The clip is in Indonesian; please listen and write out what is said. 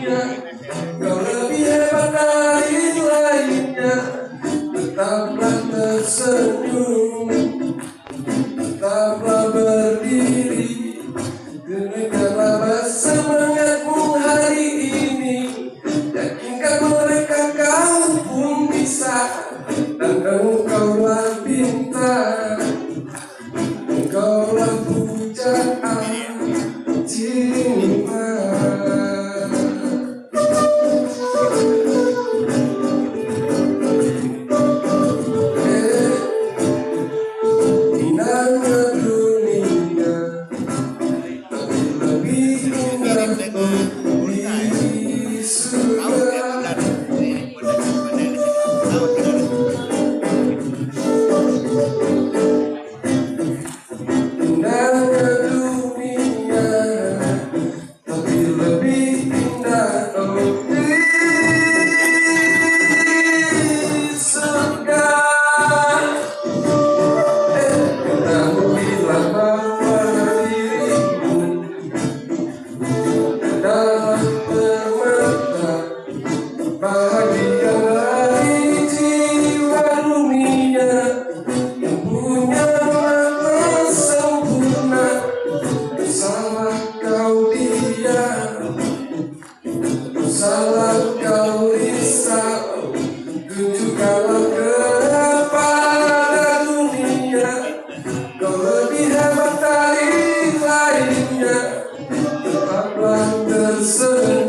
dunia, kau lebih hebat dari lainnya. Tetaplah tersenyum, tetaplah berdiri, tunjukkanlah bersemangatmu hari ini. Yakinkan mereka kau pun bisa, dan engkaulah bintang, engkaulah pujaan cinta. Indahnya dunia, tapi lebih indah di surga. Indahnya dunia, tapi lebih indah di surga. Kamu bilang bahwa dirimu adalah permata, bahagia dari jiwa dunia yang punya mata sempurna. Salah kau diam, salah kau risau, tunjukkanlah kepada dunia, kau lebih hebat dari lainnya. Tetaplah tersenyum,